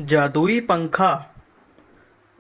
जादुई पंखा।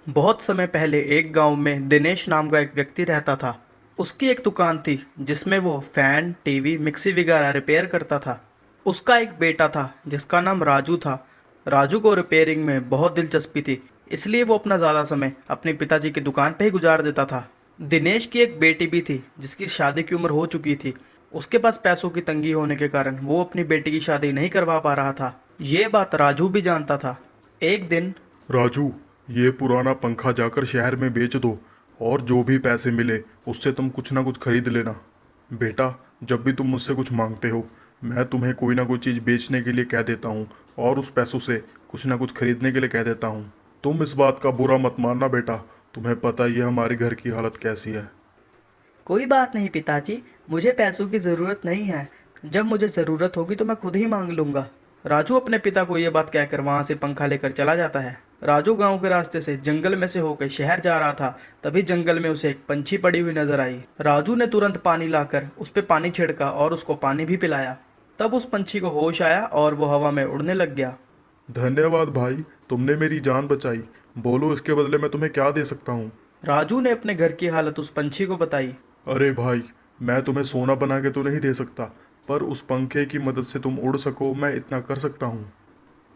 बहुत समय पहले एक गांव में दिनेश नाम का एक व्यक्ति रहता था। उसकी एक दुकान थी जिसमें वो फैन, टीवी, मिक्सी वगैरह रिपेयर करता था। उसका एक बेटा था जिसका नाम राजू था। राजू को रिपेयरिंग में बहुत दिलचस्पी थी, इसलिए वो अपना ज़्यादा समय अपने पिताजी की दुकान पर ही गुजार देता था। दिनेश की एक बेटी भी थी जिसकी शादी की उम्र हो चुकी थी। उसके पास पैसों की तंगी होने के कारण वो अपनी बेटी की शादी नहीं करवा पा रहा था। ये बात राजू भी जानता था। एक दिन राजू, ये पुराना पंखा जाकर शहर में बेच दो और जो भी पैसे मिले उससे तुम कुछ ना कुछ खरीद लेना। बेटा, जब भी तुम मुझसे कुछ मांगते हो मैं तुम्हें कोई ना कोई चीज़ बेचने के लिए कह देता हूँ और उस पैसों से कुछ ना कुछ खरीदने के लिए कह देता हूँ। तुम इस बात का बुरा मत मानना बेटा, तुम्हें पता ही है हमारे घर की हालत कैसी है। कोई बात नहीं पिताजी, मुझे पैसों की ज़रूरत नहीं है। जब मुझे ज़रूरत होगी तो मैं खुद ही मांग लूँगा। राजू अपने पिता को ये बात कहकर वहाँ से पंखा लेकर चला जाता है। राजू गांव के रास्ते से जंगल में से होकर शहर जा रहा था। तभी जंगल में उसे एक पंछी पड़ी हुई नजर आई। राजू ने तुरंत पानी लाकर उस पर पानी छिड़का और उसको पानी भी पिलाया। तब उस पंछी को होश आया और वो हवा में उड़ने लग गया। धन्यवाद भाई, तुमने मेरी जान बचाई। बोलो, इसके बदले मैं तुम्हें क्या दे सकता हूँ। राजू ने अपने घर की हालत उस पंछी को बताई। अरे भाई, मैं तुम्हें सोना बना के तो नहीं दे सकता, पर उस पंखे की मदद से तुम उड़ सको मैं इतना कर सकता हूँ।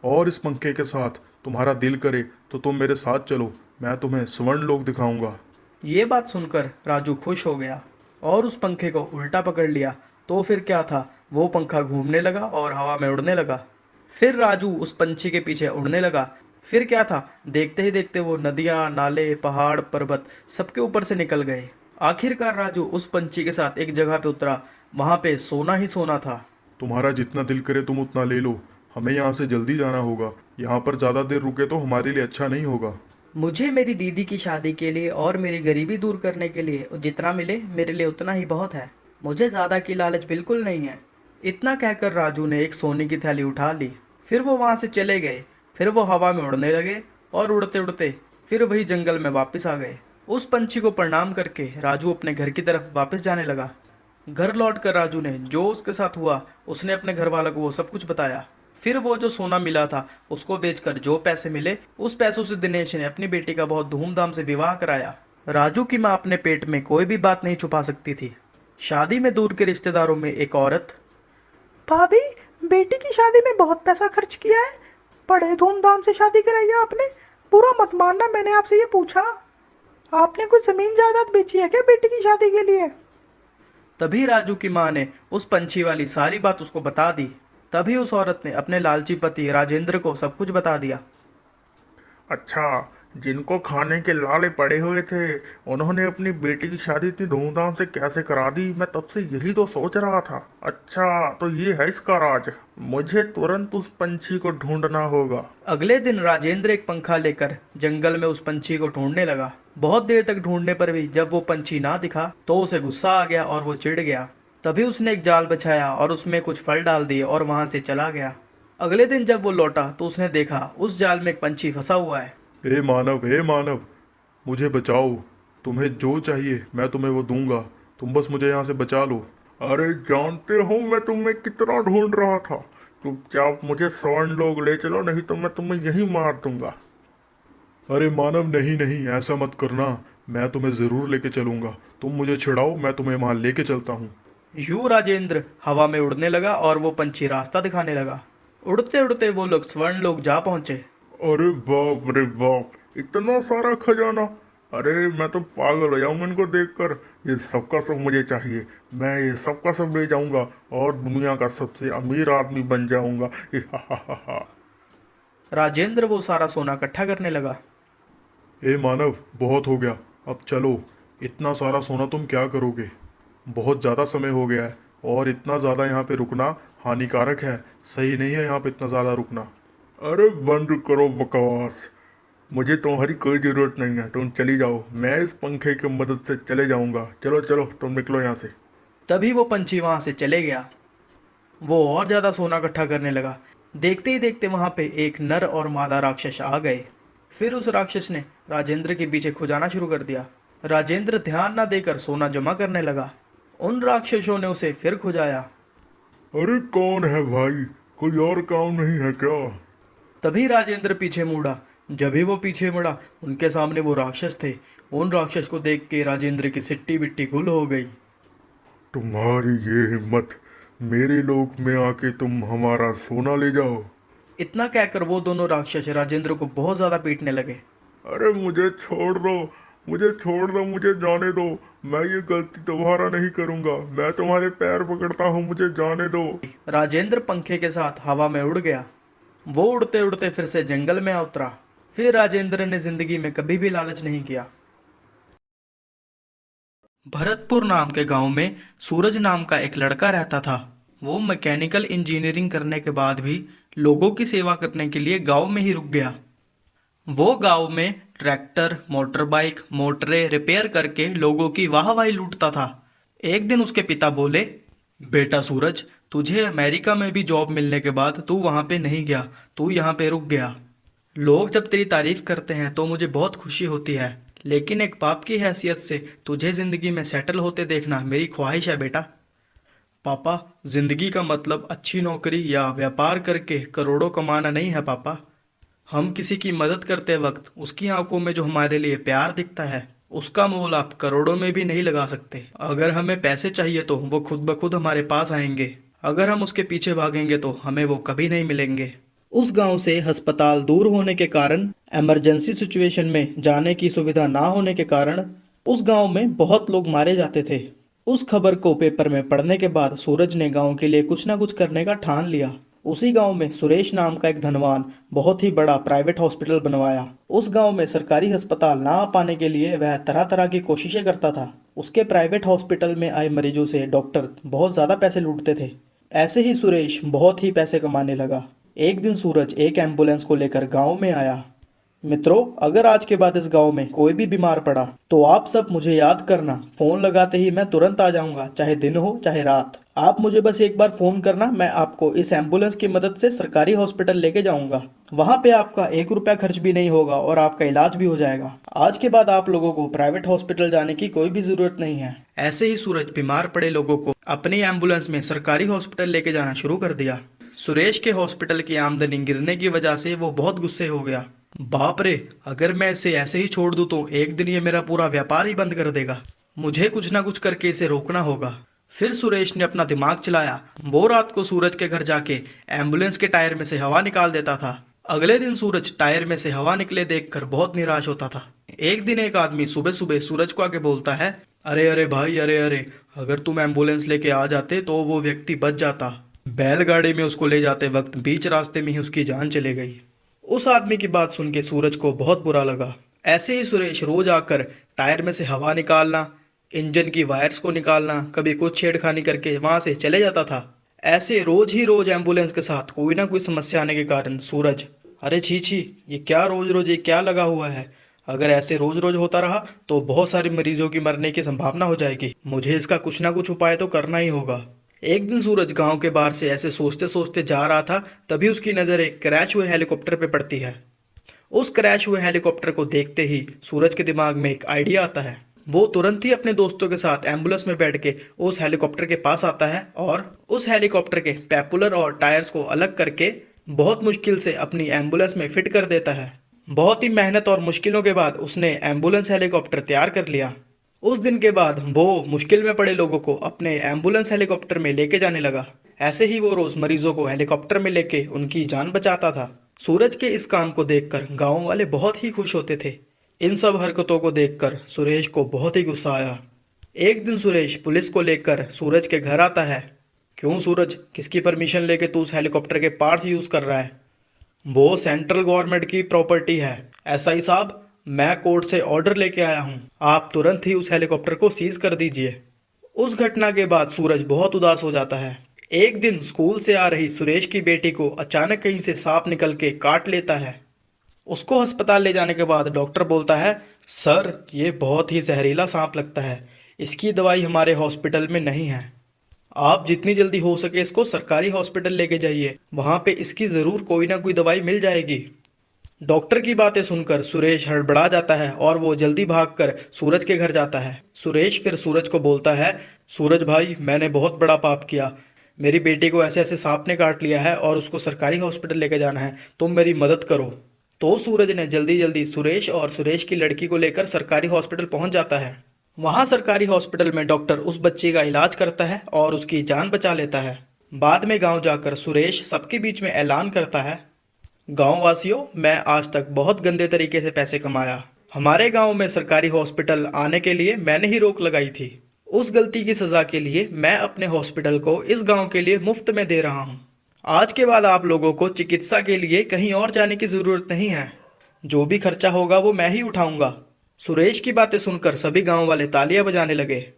और इस पंखे के साथ तुम्हारा दिल करे तो तुम मेरे साथ चलो, मैं तुम्हें स्वर्ण लोक दिखाऊंगा। ये बात सुनकर राजू खुश हो गया और उस पंखे को उल्टा पकड़ लिया। तो फिर क्या था, वो पंखा घूमने लगा और हवा में उड़ने लगा। फिर राजू उस पंछी के पीछे उड़ने लगा। फिर क्या था, देखते ही देखते वो नदियाँ, नाले, पहाड़, पर्वत सबके ऊपर से निकल गए। आखिरकार राजू उस पंछी के साथ एक जगह पे उतरा। वहां पे सोना ही सोना था। तुम्हारा जितना दिल करे तुम उतना ले लो, हमें यहाँ से जल्दी जाना होगा। यहाँ पर ज़्यादा देर रुके तो हमारे लिए अच्छा नहीं होगा। मुझे मेरी दीदी की शादी के लिए और मेरी गरीबी दूर करने के लिए जितना मिले मेरे लिए उतना ही बहुत है। मुझे ज़्यादा की लालच बिल्कुल नहीं है। इतना कहकर राजू ने एक सोने की थैली उठा ली। फिर वो वहाँ से चले गए। फिर वो हवा में उड़ने लगे और उड़ते उड़ते फिर वही जंगल में वापस आ गए। उस पंछी को प्रणाम करके राजू अपने घर की तरफ वापस जाने लगा। घर लौटकर राजू ने जो उसके साथ हुआ उसने अपने घर वालों को वो सब कुछ बताया। फिर वो जो सोना मिला था उसको बेचकर जो पैसे मिले उस पैसों से दिनेश ने अपनी बेटी का बहुत धूमधाम से विवाह कराया। राजू की माँ अपने पेट में कोई भी बात नहीं छुपा सकती थी। शादी में दूर के रिश्तेदारों में एक औरत, भाभी, बेटी की शादी में बहुत पैसा खर्च किया है। बड़े धूमधाम से शादी कराई है आपने। बुरा मत मानना, मैंने आपसे ये पूछा। आपने कुछ जमीन जायदाद बेची है क्या बेटी की शादी के लिए? तभी राजू की माँ ने उस पंछी वाली सारी बात उसको बता दी। तभी उस औरत ने अपने लालची पति राजेंद्र को सब कुछ बता दिया। अच्छा, जिनको खाने के लाले पड़े हुए थे उन्होंने अपनी बेटी की शादी इतनी धूमधाम से कैसे करा दी, मैं तब से यही तो सोच रहा था। अच्छा, तो ये है इसका राज। मुझे तुरंत उस पंछी को ढूंढना होगा। अगले दिन राजेंद्र एक पंखा लेकर जंगल में उस पंछी को ढूंढने लगा। बहुत देर तक ढूंढने पर भी जब वो पंछी ना दिखा तो उसे गुस्सा आ गया और वो चिढ़ गया। तभी उसने एक जाल बिछाया और उसमें कुछ फल डाल दिए और वहां से चला गया। अगले दिन जब वो लौटा तो उसने देखा उस जाल में एक पंछी फंसा हुआ है। हे मानव, मुझे बचाओ। तुम्हें जो चाहिए मैं तुम्हें वो दूंगा, तुम बस मुझे यहाँ से बचा लो। अरे जानते हो मैं तुम्हें कितना ढूंढ रहा था। चुपचाप मुझे स्वर्ण लोग ले चलो, नहीं तो मैं तुम्हें यहीं मार दूंगा। अरे मानव, नहीं नहीं, ऐसा मत करना। मैं तुम्हें ज़रूर लेके चलूंगा। तुम मुझे छिड़ाओ, मैं तुम्हें वहाँ लेके चलता हूँ। यूं राजेंद्र हवा में उड़ने लगा और वो पंछी रास्ता दिखाने लगा। उड़ते उड़ते वो लोग स्वर्ण लोग जा पहुंचे। अरे बाप रे बाप, इतना सारा खजाना! अरे मैं तो पागल हो जाऊंगा इनको देखकर। ये सबका सब मुझे चाहिए। मैं ये सबका सब ले जाऊंगा और दुनिया का सबसे अमीर आदमी बन जाऊंगा। हा हा हा हा। राजेंद्र वो सारा सोना इकट्ठा करने लगा। ए मानव, बहुत हो गया, अब चलो। इतना सारा सोना तुम क्या करोगे? बहुत ज़्यादा समय हो गया है और इतना ज़्यादा यहाँ पे रुकना हानिकारक है। सही नहीं है यहाँ पे इतना ज़्यादा रुकना। अरे बंद करो बकवास, मुझे तुम्हारी कोई ज़रूरत नहीं है। तुम चली जाओ, मैं इस पंखे की मदद से चले जाऊँगा। चलो चलो, तुम निकलो यहाँ से। तभी वो पंछी वहां से चले गया। वो और ज्यादा सोना इकट्ठा करने लगा। देखते ही देखते वहां पे एक नर और मादा राक्षस आ गए। फिर उस राक्षस ने राजेंद्र के पीछे खुजाना शुरू कर दिया। राजेंद्र ध्यान ना देकर सोना जमा करने लगा। उन राक्षसों ने उसे फिर खुजाया। अरे कौन है भाई, कोई और काम नहीं है क्या? तभी राजेंद्र पीछे मुड़ा। जब ही वो पीछे मुड़ा, उनके सामने वो राक्षस थे। उन राक्षस को देख के राजेंद्र की सिट्टी बिट्टी गुल हो गई। तुम्हारी ये हिम्मत, मेरे लोक में आके तुम हमारा सोना ले जाओ। इतना कहकर वो दोनों राक्षस राजेंद्र को बहुत ज्यादा पीटने लगे। अरे मुझे छोड़ दो, मुझे छोड़ दो, मुझे जाने दो। मैं ये गलती दोबारा नहीं करूंगा। मैं तुम्हारे पैर पकड़ता हूँ, मुझे जाने दो। राजेंद्र पंखे के साथ हवा में उड़ गया। वो उड़ते उड़ते फिर से जंगल में आ उतरा। फिर राजेंद्र ने जिंदगी में कभी भी लालच नहीं किया। भरतपुर नाम के गांव में सूरज नाम का एक लड़का रहता था। वो मैकेनिकल इंजीनियरिंग करने के बाद भी लोगों की सेवा करने के लिए गांव में ही रुक गया। वो गांव में ट्रैक्टर, मोटर बाइक, मोटरें रिपेयर करके लोगों की वाहवाही लूटता था। एक दिन उसके पिता बोले, बेटा सूरज, तुझे अमेरिका में भी जॉब मिलने के बाद तू वहां पे नहीं गया, तू यहाँ पे रुक गया। लोग जब तेरी तारीफ करते हैं तो मुझे बहुत खुशी होती है, लेकिन एक बाप की हैसियत से तुझे जिंदगी में सेटल होते देखना मेरी ख्वाहिश है बेटा। पापा, जिंदगी का मतलब अच्छी नौकरी या व्यापार करके करोड़ों कमाना नहीं है पापा। हम किसी की मदद करते वक्त उसकी आंखों में जो हमारे लिए प्यार दिखता है, उसका मोल आप करोड़ों में भी नहीं लगा सकते। अगर हमें पैसे चाहिए तो वो खुद ब खुद हमारे पास आएंगे। अगर हम उसके पीछे भागेंगे तो हमें वो कभी नहीं मिलेंगे। उस गांव से अस्पताल दूर होने के कारण, इमरजेंसी सिचुएशन में जाने की सुविधा ना होने के कारण उस गांव में बहुत लोग मारे जाते थे। उस खबर को पेपर में पढ़ने के बाद सूरज ने गांव के लिए कुछ ना कुछ करने का ठान लिया। उसी गांव में सुरेश नाम का एक धनवान बहुत ही बड़ा प्राइवेट हॉस्पिटल बनवाया। उस गांव में सरकारी अस्पताल ना आ पाने के लिए वह तरह तरह की कोशिशें करता था। उसके प्राइवेट हॉस्पिटल में आए मरीजों से डॉक्टर बहुत ज़्यादा पैसे लूटते थे। ऐसे ही सुरेश बहुत ही पैसे कमाने लगा। एक दिन सूरज एक एम्बुलेंस को लेकर गांव में आया। मित्रों, अगर आज के बाद इस गांव में कोई भी बीमार पड़ा तो आप सब मुझे याद करना। फोन लगाते ही मैं तुरंत आ जाऊंगा, चाहे दिन हो चाहे रात। आप मुझे बस एक बार फोन करना, मैं आपको इस एम्बुलेंस की मदद से सरकारी हॉस्पिटल लेके जाऊंगा। वहां पे आपका 1 रुपया खर्च भी नहीं होगा और आपका इलाज भी हो जाएगा। आज के बाद आप लोगों को प्राइवेट हॉस्पिटल जाने की कोई भी जरूरत नहीं है। ऐसे ही सूरज बीमार पड़े लोगों को अपनी एम्बुलेंस में सरकारी हॉस्पिटल लेके जाना शुरू कर दिया। सुरेश के हॉस्पिटल की आमदनी गिरने की वजह से वो बहुत गुस्से हो गया। बाप रे, अगर मैं इसे ऐसे ही छोड़ दूं तो एक दिन ये मेरा पूरा व्यापार ही बंद कर देगा। मुझे कुछ ना कुछ करके इसे रोकना होगा। फिर सुरेश ने अपना दिमाग चलाया। वो रात को सूरज के घर जाके एम्बुलेंस के टायर में से हवा निकाल देता था। अगले दिन सूरज टायर में से हवा निकले देखकर बहुत निराश होता था। एक दिन एक आदमी सुबह सुबह सूरज को आके बोलता है, अरे अरे भाई, अरे अरे, अगर तुम एम्बुलेंस लेके आ जाते तो वो व्यक्ति बच जाता। बैलगाड़ी में उसको ले जाते वक्त बीच रास्ते में ही उसकी जान चली गई। उस आदमी की बात सुन के सूरज को बहुत बुरा लगा। ऐसे ही सुरेश रोज आकर टायर में से हवा निकालना, इंजन की वायर्स को निकालना, कभी कुछ छेड़खानी करके वहां से चले जाता था। ऐसे रोज ही रोज एम्बुलेंस के साथ कोई ना कोई समस्या आने के कारण सूरज, अरे छी छी, ये क्या रोज रोज ये क्या लगा हुआ है। अगर ऐसे रोज रोज होता रहा तो बहुत सारे मरीजों की मरने की संभावना हो जाएगी। मुझे इसका कुछ ना कुछ उपाय तो करना ही होगा। एक दिन सूरज गांव के बाहर से ऐसे सोचते सोचते जा रहा था, तभी उसकी नज़र एक क्रैश हुए हेलीकॉप्टर पे पड़ती है। उस क्रैश हुए हेलीकॉप्टर को देखते ही सूरज के दिमाग में एक आइडिया आता है। वो तुरंत ही अपने दोस्तों के साथ एम्बुलेंस में बैठ के उस हेलीकॉप्टर के पास आता है और उस हेलीकॉप्टर के पैपुलर और टायर्स को अलग करके बहुत मुश्किल से अपनी एम्बुलेंस में फिट कर देता है। बहुत ही मेहनत और मुश्किलों के बाद उसने एम्बुलेंस हेलीकॉप्टर तैयार कर लिया। उस दिन के बाद वो मुश्किल में पड़े लोगों को अपने एम्बुलेंस हेलीकॉप्टर में लेके जाने लगा। ऐसे ही वो रोज मरीजों को हेलीकॉप्टर में लेके उनकी जान बचाता था। सूरज के इस काम को देखकर गांव वाले बहुत ही खुश होते थे। इन सब हरकतों को देखकर सुरेश को बहुत ही गुस्सा आया। एक दिन सुरेश पुलिस को लेकर सूरज के घर आता है। क्यों सूरज, किसकी परमिशन लेके तू उस हेलीकॉप्टर के पार्ट्स यूज कर रहा है? वो सेंट्रल गवर्नमेंट की प्रॉपर्टी है। एसआई साहब, मैं कोर्ट से ऑर्डर लेके आया हूँ, आप तुरंत ही उस हेलीकॉप्टर को सीज कर दीजिए। उस घटना के बाद सूरज बहुत उदास हो जाता है। एक दिन स्कूल से आ रही सुरेश की बेटी को अचानक कहीं से सांप निकल के काट लेता है। उसको अस्पताल ले जाने के बाद डॉक्टर बोलता है, सर ये बहुत ही जहरीला सांप लगता है, इसकी दवाई हमारे हॉस्पिटल में नहीं है। आप जितनी जल्दी हो सके इसको सरकारी हॉस्पिटल लेके जाइए, वहाँ पे इसकी ज़रूर कोई ना कोई दवाई मिल जाएगी। डॉक्टर की बातें सुनकर सुरेश हड़बड़ा जाता है और वो जल्दी भागकर सूरज के घर जाता है। सुरेश फिर सूरज को बोलता है, सूरज भाई, मैंने बहुत बड़ा पाप किया। मेरी बेटी को ऐसे ऐसे सांप ने काट लिया है और उसको सरकारी हॉस्पिटल लेके जाना है, तुम मेरी मदद करो। तो सूरज ने जल्दी जल्दी सुरेश और सुरेश की लड़की को लेकर सरकारी हॉस्पिटल पहुंच जाता है। वहां सरकारी हॉस्पिटल में डॉक्टर उस बच्ची का इलाज करता है और उसकी जान बचा लेता है। बाद में गांव जाकर सुरेश सबके बीच में ऐलान करता है, गांव वासियों, मैं आज तक बहुत गंदे तरीके से पैसे कमाया। हमारे गांव में सरकारी हॉस्पिटल आने के लिए मैंने ही रोक लगाई थी। उस गलती की सजा के लिए मैं अपने हॉस्पिटल को इस गांव के लिए मुफ्त में दे रहा हूं। आज के बाद आप लोगों को चिकित्सा के लिए कहीं और जाने की ज़रूरत नहीं है। जो भी खर्चा होगा वो मैं ही उठाऊंगा। सुरेश की बातें सुनकर सभी गांव वाले तालियां बजाने लगे।